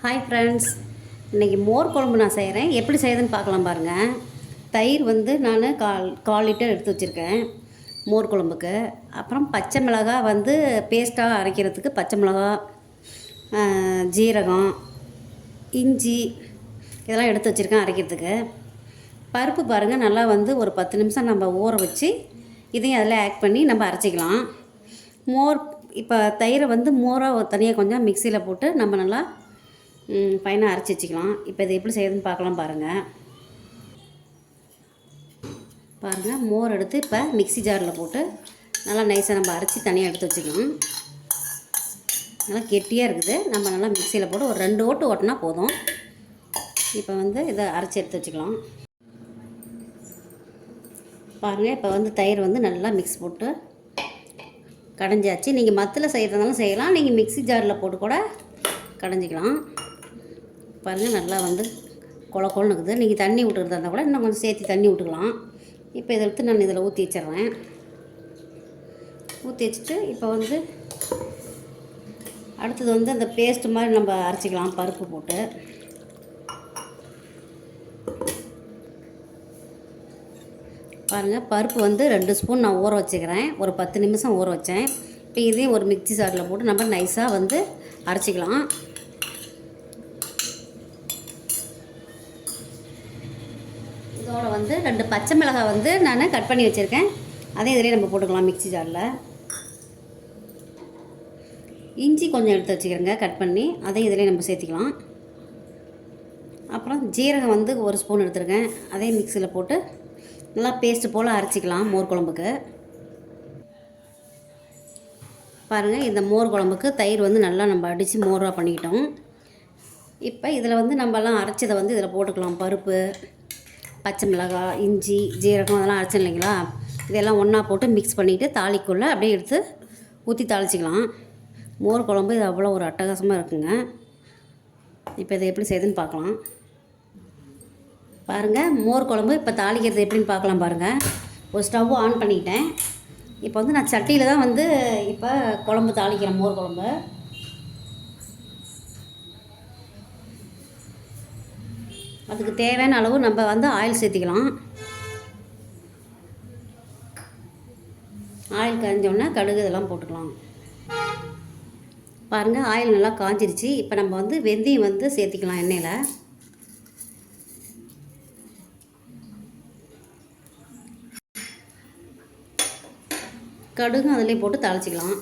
Hi friends, இன்றைக்கி மோர் குழம்பு நான் செய்கிறேன். எப்படி செய்யுதுன்னு பார்க்கலாம் பாருங்கள். தயிர் வந்து நான் கால் லிட்டர் எடுத்து வச்சுருக்கேன் மோர் குழம்புக்கு. அப்புறம் பச்சை மிளகாய் வந்து பேஸ்ட்டாக அரைக்கிறதுக்கு பச்சை மிளகாய், ஜீரகம், இஞ்சி இதெல்லாம் எடுத்து வச்சுருக்கேன் அரைக்கிறதுக்கு. பருப்பு பாருங்கள், நல்லா வந்து ஒரு 10 நிமிஷம் நம்ம ஊற வச்சு இதையும் அதில் ஆட் பண்ணி நம்ம அரைச்சிக்கலாம். மோர் இப்போ தயிரை வந்து மோராக தனியாக கொஞ்சம் மிக்சியில் போட்டு நம்ம நல்லா ஃபைனாக அரைச்சி வச்சுக்கலாம். இப்போ இது எப்படி செய்யுதுன்னு பார்க்கலாம் பாருங்கள். மோர் எடுத்து இப்போ மிக்சி ஜாரில் போட்டு நல்லா நைஸாக நம்ம அரைச்சி தனியாக எடுத்து வச்சுக்கலாம். நல்லா கெட்டியாக இருக்குது. நம்ம நல்லா மிக்சியில் போட்டு ஒரு 2 ஓட்டு ஓட்டினா போதும். இப்போ வந்து இதை அரைச்சி எடுத்து வச்சுக்கலாம். பாருங்கள், இப்போ வந்து தயிர் வந்து நல்லா மிக்ஸ் போட்டு கடைஞ்சாச்சு. நீங்கள் மத்தில் செய்கிறதுனாலும் செய்யலாம், நீங்கள் மிக்சி ஜாரில் போட்டு கூட கடைஞ்சிக்கலாம். பாருங்கள், நல்லா வந்து கொலன்னு இருக்குது. நீங்கள் தண்ணி விட்டுறதா இருந்தால் கூட இன்னும் கொஞ்சம் சேர்த்து தண்ணி விட்டுக்கலாம். இப்போ இதை எடுத்து நான் இதில் ஊற்றி வச்சிட்றேன். ஊற்றி வச்சுட்டு இப்போ வந்து அடுத்தது வந்து அந்த பேஸ்ட்டு மாதிரி நம்ம அரைச்சிக்கலாம். பருப்பு போட்டு பாருங்கள், பருப்பு வந்து 2 ஸ்பூன் நான் ஊற வச்சுக்கிறேன். ஒரு 10 நிமிஷம் ஊற வச்சேன். இப்போ இதையும் ஒரு மிக்சி ஜாரில் போட்டு நம்ம நைஸாக வந்து அரைச்சிக்கலாம். இதோட வந்து 2 பச்சை மிளகாய் வந்து நான் கட் பண்ணி வச்சுருக்கேன். அதையும் இதிலே நம்ம போட்டுக்கலாம் மிக்சி ஜாரில். இஞ்சி கொஞ்சம் எடுத்து வச்சுக்கிறேங்க கட் பண்ணி, அதையும் இதிலே நம்ம சேர்த்திக்கலாம். அப்புறம் ஜீரகம் வந்து 1 ஸ்பூன் எடுத்துருக்கேன். அதையும் மிக்சியில் போட்டு நல்லா பேஸ்ட்டு போல் அரைச்சிக்கலாம் மோர் குழம்புக்கு. பாருங்கள், இந்த மோர் குழம்புக்கு தயிர் வந்து நல்லா நம்ம அடித்து மோராக பண்ணிக்கிட்டோம். இப்போ இதில் வந்து நம்மலாம் அரைச்சதை வந்து இதில் போட்டுக்கலாம். பருப்பு, பச்சை மிளகாய், இஞ்சி, ஜீரகம் அதெல்லாம் அரைச்சோம் இல்லைங்களா, இதெல்லாம் ஒன்றா போட்டு மிக்ஸ் பண்ணிவிட்டு தாளிக்குள்ளே அப்படியே எடுத்து ஊற்றி தாளிச்சிக்கலாம். மோர் குழம்பு இது அவ்வளோ ஒரு அட்டகாசமாக இருக்குங்க. இப்போ இதை எப்படி செய்யுதுன்னு பார்க்கலாம். பாருங்கள், மோர் குழம்பு இப்போ தாளிக்கிறது எப்படின்னு பார்க்கலாம். பாருங்கள், ஒரு ஸ்டவ் ஆன் பண்ணிக்கிட்டேன். இப்போ வந்து நான் சட்டியில் தான் வந்து இப்போ குழம்பு தாளிக்கிறேன். மோர் குழம்பு அதுக்கு தேவையான அளவு நம்ம வந்து ஆயில் சேர்த்திக்கலாம். ஆயில் காய்ஞ்சோடனே கடுகு இதெல்லாம் போட்டுக்கலாம். பாருங்கள், ஆயில் நல்லா காஞ்சிருச்சு. இப்போ நம்ம வந்து வெந்தயம் வந்து சேர்த்திக்கலாம் எண்ணெயில். கடுகும் அதிலே போட்டு தாளிச்சிக்கலாம்.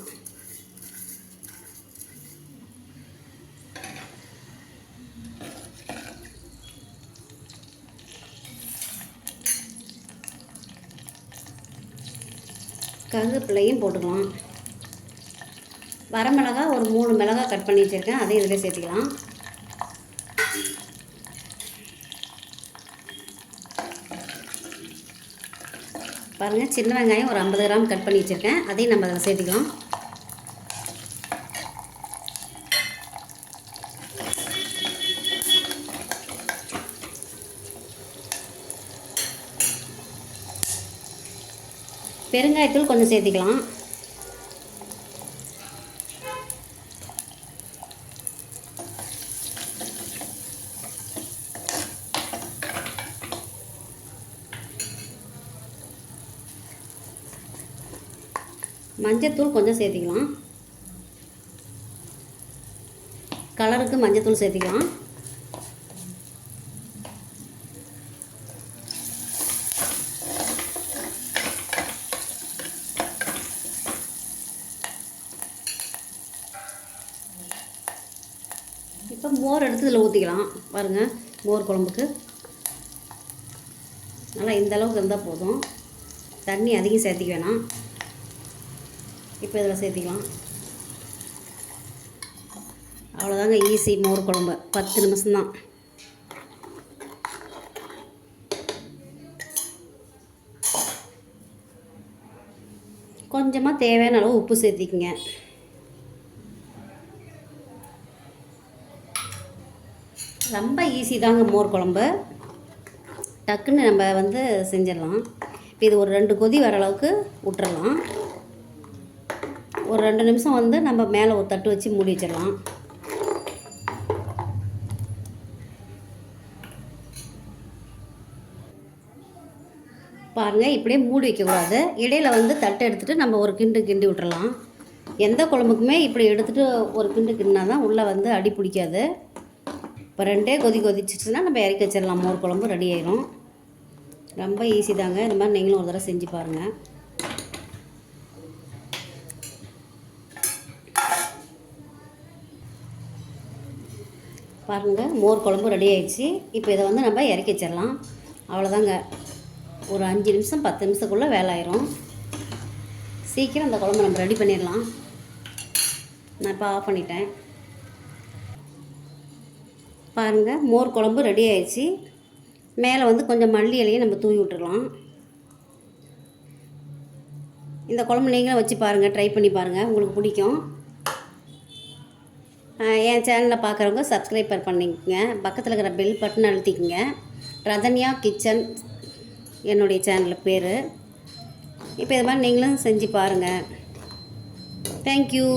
கருவேப்பிலையும் போட்டுக்கலாம். வரமிளகாய் ஒரு 3 மிளகாய் கட் பண்ணி வச்சுருக்கேன், அதையும் இதில் சேர்த்துக்கலாம். பாருங்கள், சின்ன வெங்காயம் ஒரு 50 கிராம் கட் பண்ணி வச்சுருக்கேன், அதையும் நம்ம அதில் சேர்த்துக்கலாம். பெருங்காயத்தூள் கொஞ்சம் சேர்த்துக்கலாம். மஞ்சத்தூள் கொஞ்சம் சேர்த்திக்கலாம். கலருக்கு மஞ்சத்தூள் சேர்த்திக்கலாம். இப்போ மோர் எடுத்து இதில் ஊற்றிக்கலாம். பாருங்கள், மோர் குழம்புக்கு நல்லா இந்த அளவுக்கு இருந்தால் போதும். தண்ணி அதிகம் சேர்த்திக்க வேணாம். இப்போ இதில் சேர்த்திக்கலாம். அவ்வளோதாங்க, ஈஸி மோர் குழம்பு. 10 நிமிஷம்தான். கொஞ்சமாக தேவையான அளவு உப்பு சேர்த்திக்குங்க. ரொம்ப ஈஸி தாங்க மோர் குழம்பு. டக்குன்னு நம்ம வந்து செஞ்சிடலாம். இப்போ இது ஒரு 2 கொதி வர அளவுக்கு விட்டுறலாம். ஒரு 2 நிமிஷம் வந்து நம்ம மேலே ஒரு தட்டு வச்சு மூடி வச்சிடலாம். பாருங்கள், இப்படியே மூடி வைக்கக்கூடாது. இடையில வந்து தட்டை எடுத்துகிட்டு நம்ம ஒரு கிண்டி விட்டுறலாம். எந்த குழம்புக்குமே இப்படி எடுத்துகிட்டு ஒரு கிண்டினா தான் உள்ளே வந்து அடி பிடிக்காது. இப்போ 2 கொதிச்சிச்சுன்னா நம்ம இறக்கி வச்சிடலாம். மோர் குழம்பு ரெடி ஆயிடும். ரொம்ப ஈஸி தாங்க. இந்த மாதிரி நீங்களும் ஒரு தடவை செஞ்சு பாருங்கள். பாருங்கள், மோர் குழம்பு ரெடி ஆயிடுச்சு. இப்போ இதை வந்து நம்ம இறக்கி வச்சிடலாம். அவ்வளோதாங்க. ஒரு 5 நிமிஷம் 10 நிமிஷத்துக்குள்ளே வேலை ஆயிரும். சீக்கிரம் அந்த குழம்பு நம்ம ரெடி பண்ணிடலாம். நான் இப்போ ஆஃப் பண்ணிட்டேன். பாருங்கள், மோர் குழம்பு ரெடி ஆயிடுச்சு. மேலே வந்து கொஞ்சம் மல்லி இலையை நம்ம தூவி விட்டுடலாம். இந்த குழம்பு நீங்களும் வச்சு பாருங்கள், ட்ரை பண்ணி பாருங்கள், உங்களுக்கு பிடிக்கும். என் சேனலில் பார்க்குறவங்க சப்ஸ்கிரைப் பண்ணிக்கோங்க. பக்கத்தில் இருக்கிற பெல் பட்டன் அழுத்திக்கோங்க. ரதன்யா கிச்சன் என்னுடைய சேனலில் பேர். இப்போ இது மாதிரி நீங்களும் செஞ்சு பாருங்கள். தேங்க்யூ.